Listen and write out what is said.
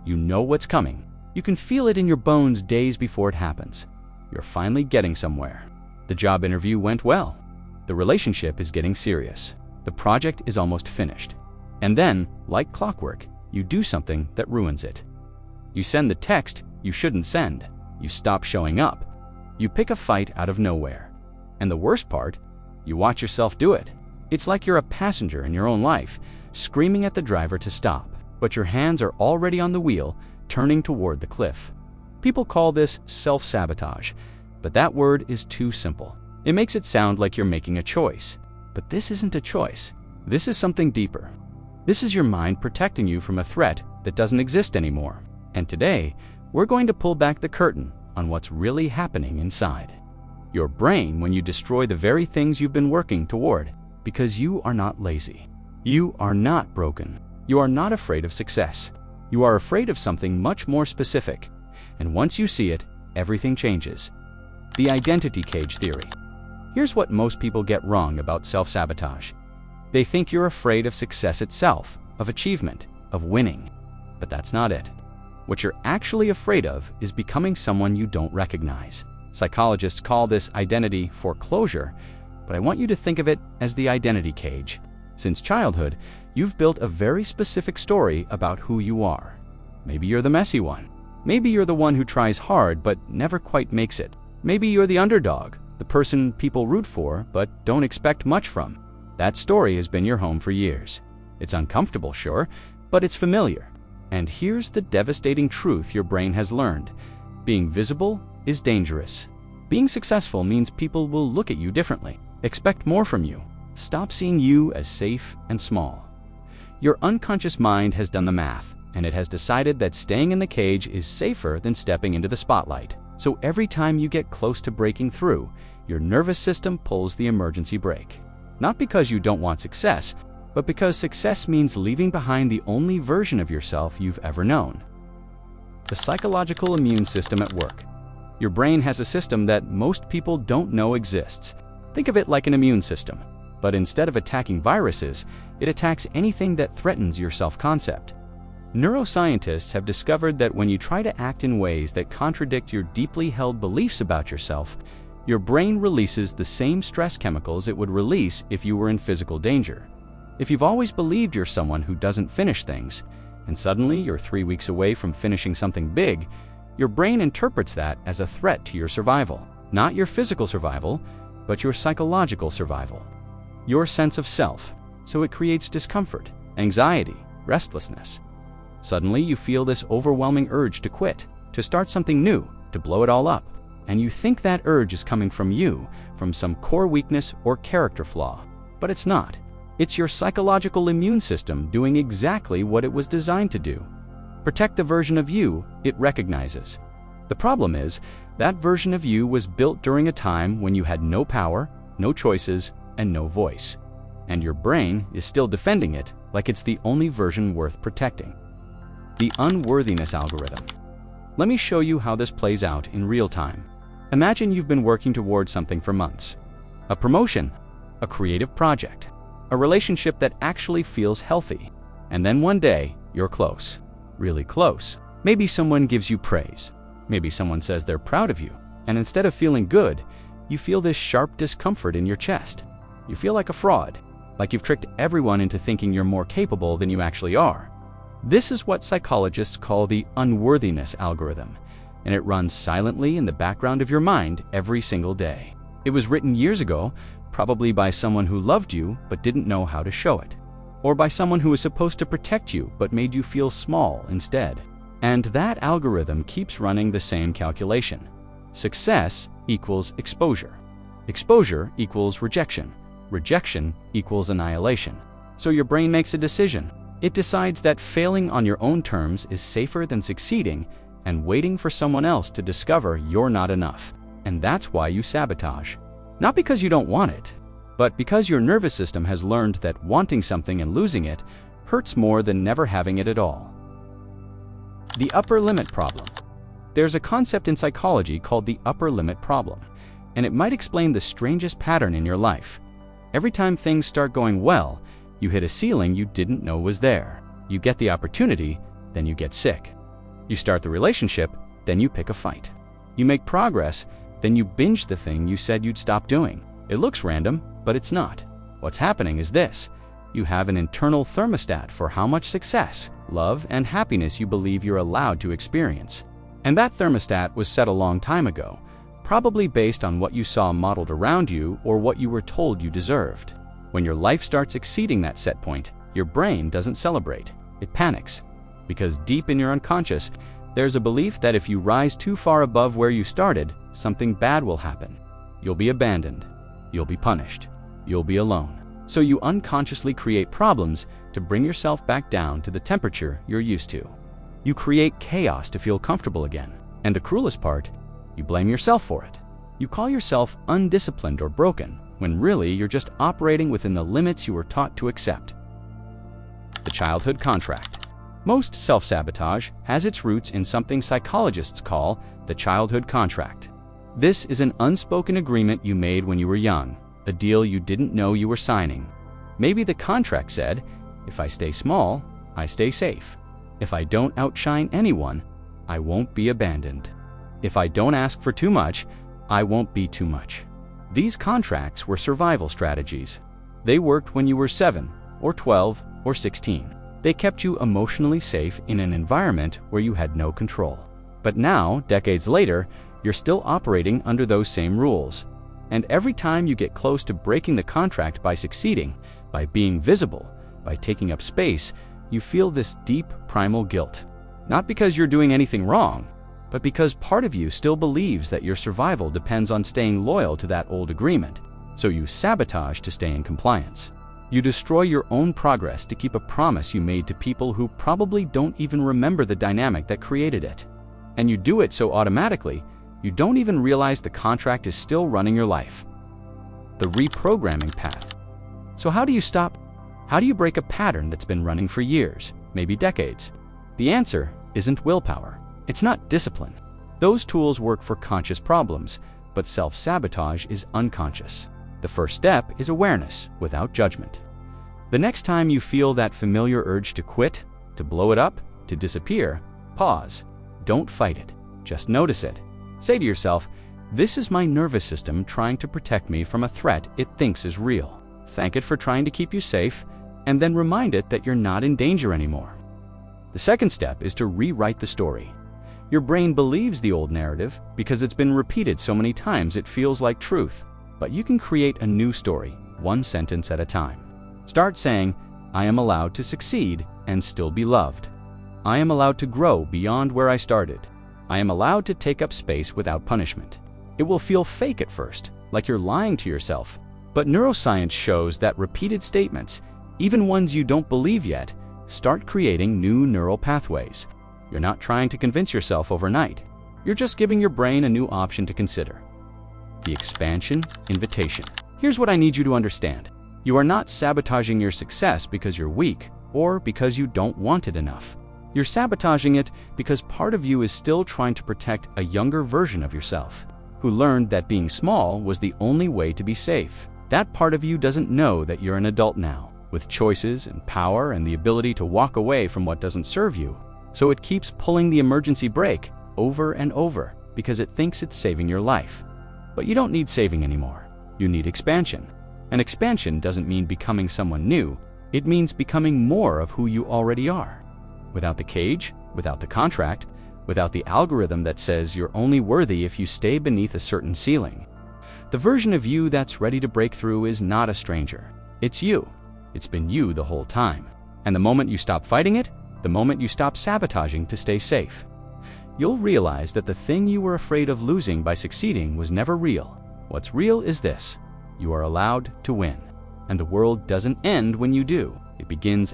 You know what's coming. You can feel it in your bones days before it happens. You're finally getting somewhere. The job interview went well. The relationship is getting serious. The project is almost finished. And then, like clockwork, you do something that ruins it. You send the text you shouldn't send. You stop showing up. You pick a fight out of nowhere. And the worst part, you watch yourself do it. It's like you're a passenger in your own life, screaming at the driver to stop, but your hands are already on the wheel, turning toward the cliff. People call this self-sabotage, but that word is too simple. It makes it sound like you're making a choice. But this isn't a choice. This is something deeper. This is your mind protecting you from a threat that doesn't exist anymore. And today, we're going to pull back the curtain on what's really happening inside your brain when you destroy the very things you've been working toward, because you are not lazy. You are not broken. You are not afraid of success. You are afraid of something much more specific. And once you see it, everything changes. The identity cage theory. Here's what most people get wrong about self-sabotage. They think you're afraid of success itself, of achievement, of winning. But that's not it. What you're actually afraid of is becoming someone you don't recognize. Psychologists call this identity foreclosure, but I want you to think of it as the identity cage. Since childhood, you've built a very specific story about who you are. Maybe you're the messy one. Maybe you're the one who tries hard but never quite makes it. Maybe you're the underdog, the person people root for but don't expect much from. That story has been your home for years. It's uncomfortable, sure, but it's familiar. And here's the devastating truth your brain has learned. Being visible is dangerous. Being successful means people will look at you differently, expect more from you. Stop seeing you as safe and small. Your unconscious mind has done the math, and it has decided that staying in the cage is safer than stepping into the spotlight. So every time you get close to breaking through, your nervous system pulls the emergency brake. Not because you don't want success, but because success means leaving behind the only version of yourself you've ever known. The psychological immune system at work. Your brain has a system that most people don't know exists. Think of it like an immune system, but instead of attacking viruses, it attacks anything that threatens your self-concept. Neuroscientists have discovered that when you try to act in ways that contradict your deeply held beliefs about yourself, your brain releases the same stress chemicals it would release if you were in physical danger. If you've always believed you're someone who doesn't finish things, and suddenly you're 3 weeks away from finishing something big, your brain interprets that as a threat to your survival. Not your physical survival, but your psychological survival. Your sense of self. So it creates discomfort, anxiety, restlessness. Suddenly you feel this overwhelming urge to quit, to start something new, to blow it all up. And you think that urge is coming from you, from some core weakness or character flaw. But it's not. It's your psychological immune system doing exactly what it was designed to do. Protect the version of you it recognizes. The problem is, that version of you was built during a time when you had no power, no choices, and no voice. And your brain is still defending it like it's the only version worth protecting. The Unworthiness Algorithm. Let me show you how this plays out in real time. Imagine you've been working towards something for months. A promotion, a creative project, a relationship that actually feels healthy. And then one day, you're close. Really close. Maybe someone gives you praise. Maybe someone says they're proud of you. And instead of feeling good, you feel this sharp discomfort in your chest. You feel like a fraud, like you've tricked everyone into thinking you're more capable than you actually are. This is what psychologists call the Unworthiness Algorithm, and it runs silently in the background of your mind every single day. It was written years ago, probably by someone who loved you but didn't know how to show it. Or by someone who was supposed to protect you but made you feel small instead. And that algorithm keeps running the same calculation. Success equals exposure. Exposure equals rejection. Rejection equals annihilation. So your brain makes a decision. It decides that failing on your own terms is safer than succeeding and waiting for someone else to discover you're not enough. And that's why you sabotage. Not because you don't want it, but because your nervous system has learned that wanting something and losing it hurts more than never having it at all. The upper limit problem. There's a concept in psychology called the upper limit problem, and it might explain the strangest pattern in your life. Every time things start going well, you hit a ceiling you didn't know was there. You get the opportunity, then you get sick. You start the relationship, then you pick a fight. You make progress, then you binge the thing you said you'd stop doing. It looks random, but it's not. What's happening is this. You have an internal thermostat for how much success, love, and happiness you believe you're allowed to experience. And that thermostat was set a long time ago, probably based on what you saw modeled around you or what you were told you deserved. When your life starts exceeding that set point, your brain doesn't celebrate. It panics. Because deep in your unconscious, there's a belief that if you rise too far above where you started, something bad will happen. You'll be abandoned. You'll be punished. You'll be alone. So you unconsciously create problems to bring yourself back down to the temperature you're used to. You create chaos to feel comfortable again. And the cruelest part, you blame yourself for it. You call yourself undisciplined or broken, when really you're just operating within the limits you were taught to accept. The childhood contract. Most self-sabotage has its roots in something psychologists call the childhood contract. This is an unspoken agreement you made when you were young, a deal you didn't know you were signing. Maybe the contract said, if I stay small, I stay safe. If I don't outshine anyone, I won't be abandoned. If I don't ask for too much, I won't be too much. These contracts were survival strategies. They worked when you were 7 or 12 or 16. They kept you emotionally safe in an environment where you had no control. But now, decades later, you're still operating under those same rules. And every time you get close to breaking the contract by succeeding, by being visible, by taking up space, you feel this deep primal guilt. Not because you're doing anything wrong, but because part of you still believes that your survival depends on staying loyal to that old agreement. So you sabotage to stay in compliance. You destroy your own progress to keep a promise you made to people who probably don't even remember the dynamic that created it. And you do it so automatically, you don't even realize the contract is still running your life. The reprogramming path. So how do you stop? How do you break a pattern that's been running for years, maybe decades? The answer isn't willpower. It's not discipline. Those tools work for conscious problems, but self-sabotage is unconscious. The first step is awareness without judgment. The next time you feel that familiar urge to quit, to blow it up, to disappear, pause. Don't fight it. Just notice it. Say to yourself, this is my nervous system trying to protect me from a threat it thinks is real. Thank it for trying to keep you safe, and then remind it that you're not in danger anymore. The second step is to rewrite the story. Your brain believes the old narrative because it's been repeated so many times it feels like truth. But you can create a new story, one sentence at a time. Start saying, I am allowed to succeed and still be loved. I am allowed to grow beyond where I started. I am allowed to take up space without punishment. It will feel fake at first, like you're lying to yourself. But neuroscience shows that repeated statements, even ones you don't believe yet, start creating new neural pathways. You're not trying to convince yourself overnight. You're just giving your brain a new option to consider. The expansion invitation. Here's what I need you to understand. You are not sabotaging your success because you're weak or because you don't want it enough. You're sabotaging it because part of you is still trying to protect a younger version of yourself, who learned that being small was the only way to be safe. That part of you doesn't know that you're an adult now, with choices and power and the ability to walk away from what doesn't serve you. So it keeps pulling the emergency brake over and over because it thinks it's saving your life. But you don't need saving anymore. You need expansion. And expansion doesn't mean becoming someone new. It means becoming more of who you already are. Without the cage, without the contract, without the algorithm that says you're only worthy if you stay beneath a certain ceiling. The version of you that's ready to break through is not a stranger. It's you. It's been you the whole time. And the moment you stop fighting it, the moment you stop sabotaging to stay safe, you'll realize that the thing you were afraid of losing by succeeding was never real. What's real is this: you are allowed to win. And the world doesn't end when you do. It begins